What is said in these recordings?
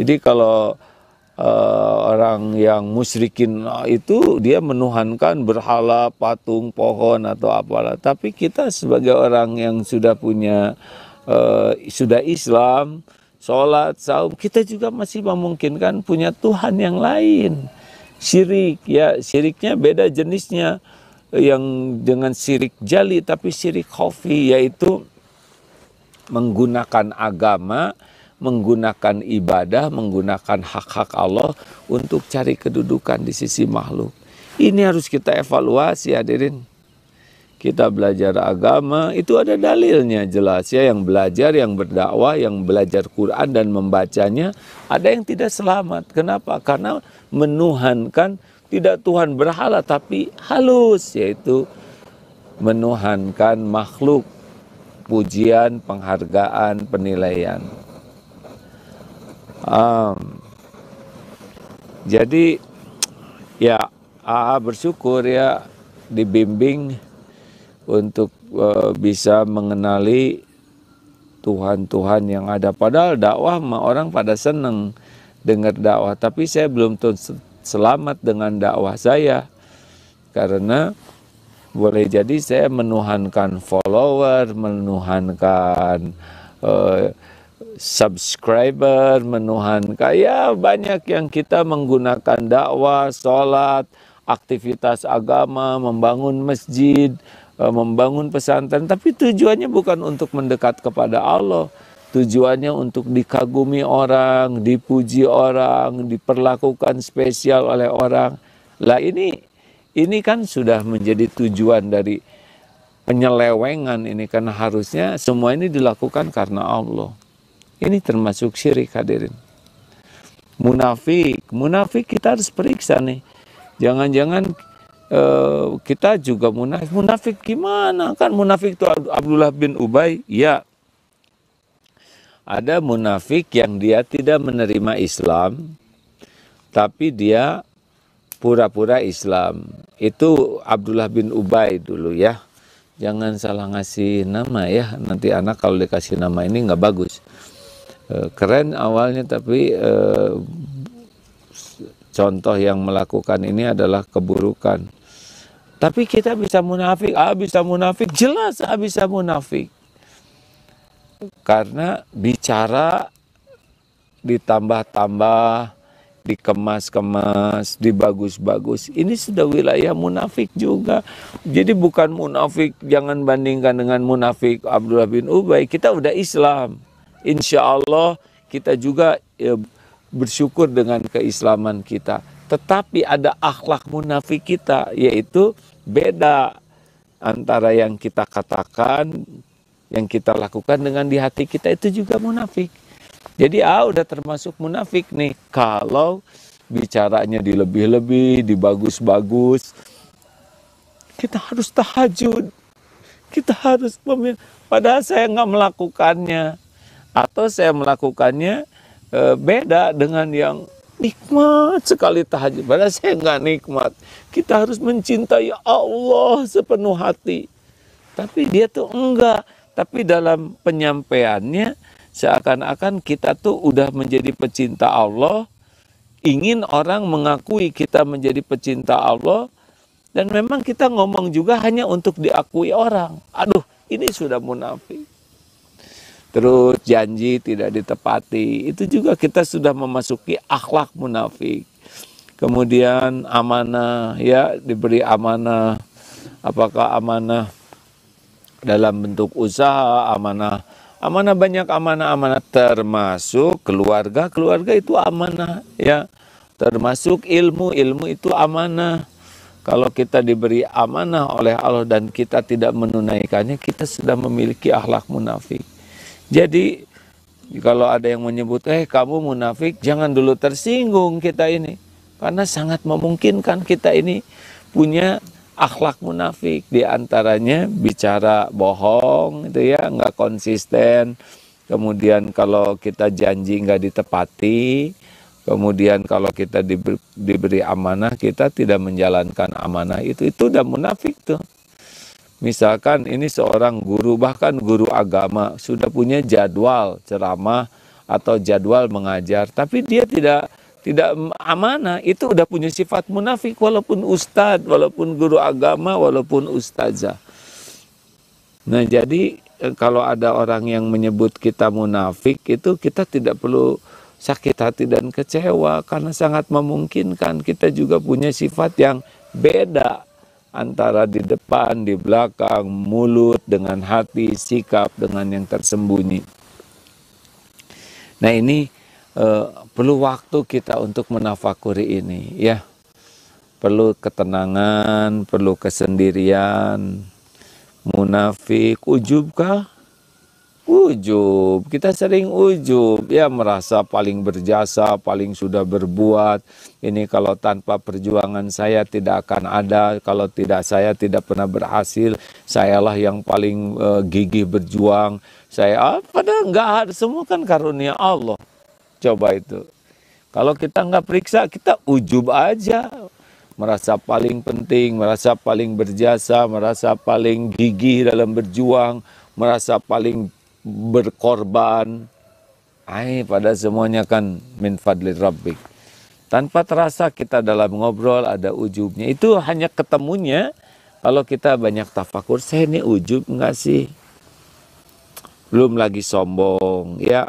Jadi kalau orang yang musyrikin itu dia menuhankan berhala, patung, pohon atau apalah. Tapi kita sebagai orang yang sudah punya sudah Islam, sholat, saum, kita juga masih memungkinkan punya Tuhan yang lain. Syirik, ya syiriknya beda jenisnya, yang dengan syirik jali tapi syirik khafi, yaitu menggunakan agama, menggunakan ibadah, menggunakan hak-hak Allah untuk cari kedudukan di sisi makhluk. Ini harus kita evaluasi, hadirin. Kita belajar agama, itu ada dalilnya jelas ya. Yang belajar, yang berdakwah, yang belajar Quran dan membacanya, ada yang tidak selamat. Kenapa? Karena menuhankan tidak Tuhan berhala, tapi halus, yaitu menuhankan makhluk, pujian, penghargaan, penilaian. Jadi ya AA bersyukur ya dibimbing untuk bisa mengenali Tuhan-Tuhan yang ada. Padahal dakwah orang pada seneng dengar dakwah, tapi saya belum selamat dengan dakwah saya, karena boleh jadi saya menuhankan follower, menuhankan subscriber, menuhankan ya banyak yang kita menggunakan dakwah, sholat, aktivitas agama, membangun masjid, membangun pesantren, tapi tujuannya bukan untuk mendekat kepada Allah. Tujuannya untuk dikagumi orang, dipuji orang, diperlakukan spesial oleh orang. Lah ini kan sudah menjadi tujuan dari penyelewengan ini, karena harusnya semua ini dilakukan karena Allah. Ini termasuk syirik, hadirin. Munafik kita harus periksa nih. Jangan-jangan kita juga munafik. Munafik gimana? Kan munafik itu Abdullah bin Ubay, ya. Ada munafik yang dia tidak menerima Islam, tapi dia pura-pura Islam. Itu Abdullah bin Ubay dulu ya. Jangan salah ngasih nama ya. Nanti anak kalau dikasih nama ini nggak bagus. Keren awalnya, tapi contoh yang melakukan ini adalah keburukan. Tapi kita bisa munafik, bisa munafik, jelas bisa munafik. Karena bicara ditambah-tambah, dikemas-kemas, dibagus-bagus, ini sudah wilayah munafik juga. Jadi bukan munafik, jangan bandingkan dengan munafik Abdullah bin Ubay. Kita udah Islam, insya Allah kita juga bersyukur dengan keislaman kita. Tetapi ada akhlak munafik kita, yaitu beda antara yang kita katakan, yang kita lakukan dengan di hati kita, itu juga munafik. Jadi udah termasuk munafik nih kalau bicaranya dilebih-lebih, dibagus-bagus. Kita harus tahajud, kita harus padahal saya nggak melakukannya, atau saya melakukannya beda dengan yang nikmat sekali tahajud, padahal saya nggak nikmat. Kita harus mencintai Allah sepenuh hati, tapi dia tuh enggak. Tapi dalam penyampaiannya seakan-akan kita tuh udah menjadi pecinta Allah, ingin orang mengakui kita menjadi pecinta Allah, dan memang kita ngomong juga hanya untuk diakui orang. Aduh, ini sudah munafik. Terus janji tidak ditepati, itu juga kita sudah memasuki akhlak munafik. Kemudian amanah, ya diberi amanah, apakah amanah dalam bentuk usaha, amanah banyak amanah termasuk keluarga itu amanah ya, termasuk ilmu itu amanah. Kalau kita diberi amanah oleh Allah dan kita tidak menunaikannya, kita sudah memiliki akhlak munafik. Jadi kalau ada yang menyebut kamu munafik, jangan dulu tersinggung kita ini, karena sangat memungkinkan kita ini punya akhlak munafik. Di antaranya bicara bohong itu ya, nggak konsisten. Kemudian kalau kita janji nggak ditepati. Kemudian kalau kita diberi amanah, kita tidak menjalankan amanah itu udah munafik tuh. Misalkan ini seorang guru, bahkan guru agama, sudah punya jadwal ceramah atau jadwal mengajar, tapi dia tidak amanah, itu udah punya sifat munafik, walaupun ustadz, walaupun guru agama, walaupun ustazah. Nah, jadi kalau ada orang yang menyebut kita munafik, itu kita tidak perlu sakit hati dan kecewa, karena sangat memungkinkan kita juga punya sifat yang beda antara di depan, di belakang, mulut dengan hati, sikap dengan yang tersembunyi. Nah, ini perlu waktu kita untuk menafakuri ini, ya. Perlu ketenangan, perlu kesendirian. Munafik, ujub kah? Ujub, kita sering ujub, ya, merasa paling berjasa, paling sudah berbuat. Ini kalau tanpa perjuangan saya tidak akan ada, kalau tidak saya tidak pernah berhasil. Sayalah yang paling gigih berjuang. Padahal enggak ada, semua kan karunia Allah. Coba itu. Kalau kita nggak periksa, kita ujub aja. Merasa paling penting, merasa paling berjasa, merasa paling gigih dalam berjuang, merasa paling berkorban. Pada semuanya kan min fadli rabbik. Tanpa terasa kita dalam ngobrol ada ujubnya. Itu hanya ketemunya kalau kita banyak tafakur. Saya ini ujub enggak sih? Belum lagi sombong, ya.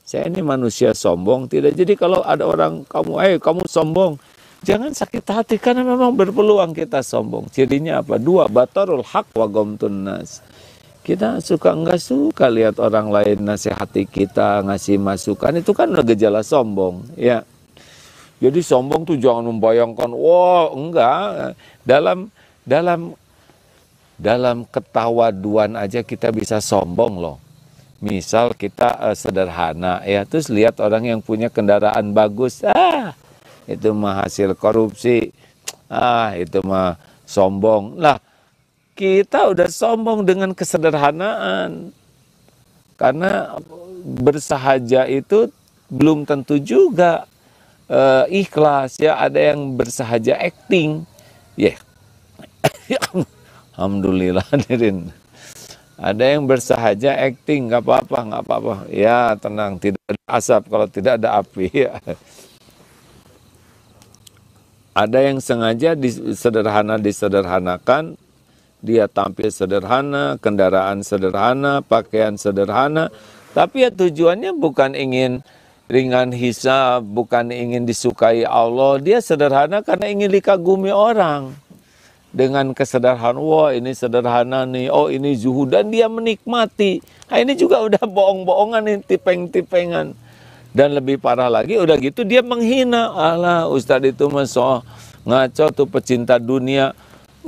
Saya ini manusia sombong tidak. Jadi kalau ada orang kamu sombong, jangan sakit hati, karena memang berpeluang kita sombong. Cirinya apa? Dua, batarul haq wa ghamtun nas. Kita nggak suka lihat orang lain nasihati kita, ngasih masukan, itu kan udah gejala sombong, ya. Jadi sombong tuh jangan membayangkan, wah, enggak. Dalam ketawaduan aja kita bisa sombong loh. Misal kita sederhana, ya, terus lihat orang yang punya kendaraan bagus, itu mah hasil korupsi, itu mah sombong. Lah, kita udah sombong dengan kesederhanaan. Karena bersahaja itu belum tentu juga ikhlas, ya. Ada yang bersahaja acting, ya. Alhamdulillah, hadirin. Ada yang bersahaja acting, nggak apa-apa. Ya, tenang, tidak ada asap kalau tidak ada api. Ya. Ada yang sengaja disederhanakan, dia tampil sederhana, kendaraan sederhana, pakaian sederhana, tapi ya tujuannya bukan ingin ringan hisab, bukan ingin disukai Allah. Dia sederhana karena ingin dikagumi orang. Dengan kesederhanaan, wah ini sederhana nih, oh ini zuhud, dan dia menikmati. Nah, ini juga udah bohong-bohongan nih, tipeng-tipengan. Dan lebih parah lagi, udah gitu dia menghina. Alah, ustadz itu masuk ngaco tuh, pecinta dunia.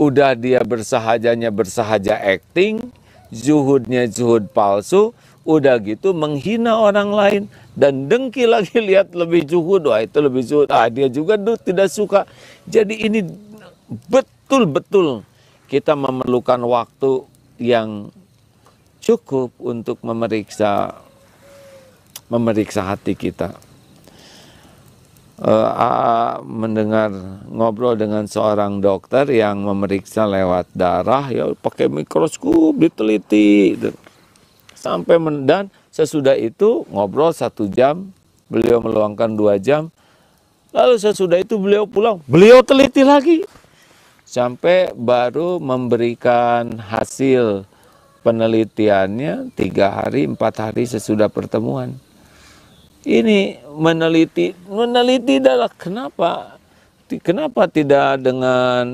Udah dia bersahaja acting, zuhudnya zuhud palsu, udah gitu menghina orang lain. Dan dengki lagi, lihat lebih zuhud, wah itu lebih zuhud. Dia juga tidak suka. Jadi ini betul-betul kita memerlukan waktu yang cukup untuk memeriksa hati kita. Mendengar ngobrol dengan seorang dokter yang memeriksa lewat darah, ya pakai mikroskop diteliti sampai dan sesudah itu ngobrol 1 jam, beliau meluangkan 2 jam, lalu sesudah itu beliau pulang, beliau teliti lagi sampai baru memberikan hasil penelitiannya 3 hari 4 hari sesudah pertemuan. Ini meneliti adalah kenapa tidak dengan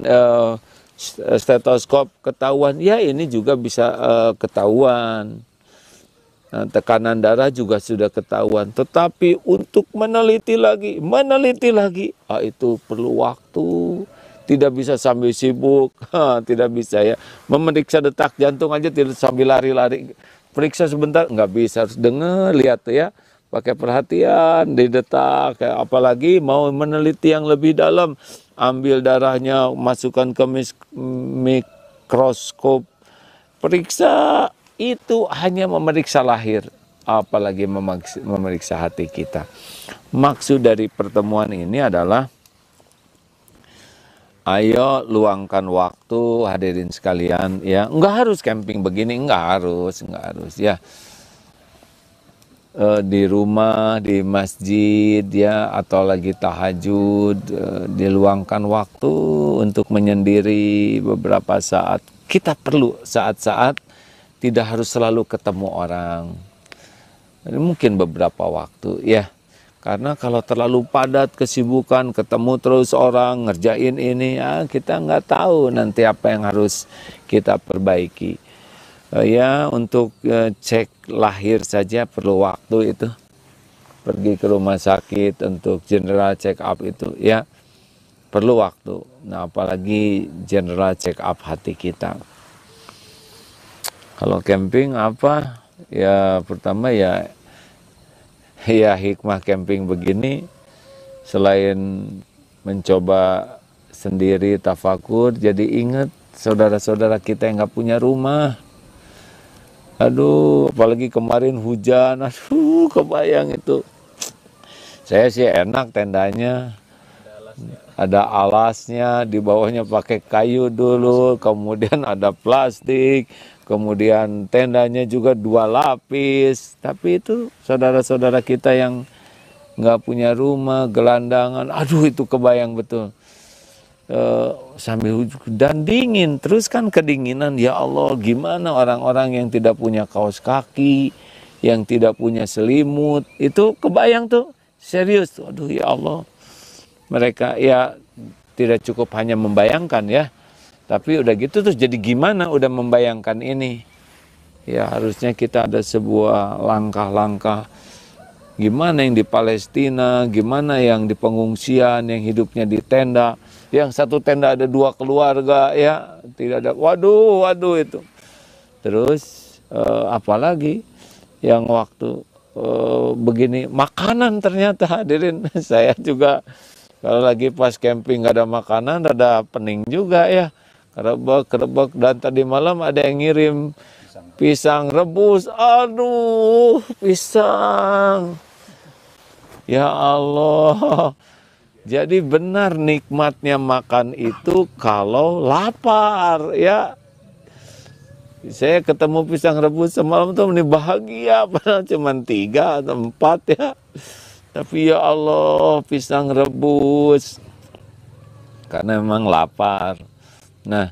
stetoskop ketahuan? Ya, ini juga bisa ketahuan. Tekanan darah juga sudah ketahuan. Tetapi untuk meneliti lagi, itu perlu waktu. Tidak bisa sambil sibuk, tidak bisa, ya. Memeriksa detak jantung aja tidak sambil lari-lari. Periksa sebentar, nggak bisa, harus dengar, lihat, ya. Pakai perhatian, didetak, apalagi mau meneliti yang lebih dalam. Ambil darahnya, masukkan ke mikroskop. Periksa, itu hanya memeriksa lahir. Apalagi memeriksa hati kita. Maksud dari pertemuan ini adalah, ayo luangkan waktu, hadirin sekalian, ya. Enggak harus camping begini, enggak harus, ya. di rumah, di masjid ya, atau lagi tahajud, diluangkan waktu untuk menyendiri beberapa saat. Kita perlu saat-saat tidak harus selalu ketemu orang. Mungkin beberapa waktu ya. Karena kalau terlalu padat kesibukan, ketemu terus orang, ngerjain ini, ya kita nggak tahu nanti apa yang harus kita perbaiki. Ya untuk cek lahir saja perlu waktu itu. Pergi ke rumah sakit untuk general check up itu ya perlu waktu. Nah apalagi general check up hati kita. Kalau camping apa? Ya pertama ya hikmah camping begini, selain mencoba sendiri tafakur, jadi ingat saudara-saudara kita yang nggak punya rumah. Aduh, apalagi kemarin hujan, aduh kebayang itu. Saya sih enak tendanya, ada alasnya, di bawahnya pakai kayu dulu, kemudian ada plastik, kemudian tendanya juga 2 lapis. Tapi itu saudara-saudara kita yang nggak punya rumah, gelandangan, aduh itu kebayang betul. Sambil dan dingin, terus kan kedinginan, ya Allah gimana orang-orang yang tidak punya kaos kaki, yang tidak punya selimut, itu kebayang tuh, serius tuh, aduh ya Allah. Mereka ya tidak cukup hanya membayangkan ya, tapi udah gitu terus jadi gimana udah membayangkan ini. Ya harusnya kita ada sebuah langkah-langkah, gimana yang di Palestina, gimana yang di pengungsian, yang hidupnya di tenda, yang satu tenda ada 2 keluarga ya, tidak ada, waduh itu. Terus apalagi yang waktu begini, makanan ternyata hadirin, saya juga kalau lagi pas camping gak ada makanan, ada pening juga ya, kerebek, dan tadi malam ada yang ngirim pisang rebus, aduh pisang, ya Allah. Jadi benar nikmatnya makan itu kalau lapar ya. Saya ketemu pisang rebus semalam tuh ini bahagia, padahal cuma 3 atau 4 ya. Tapi ya Allah pisang rebus, karena memang lapar. Nah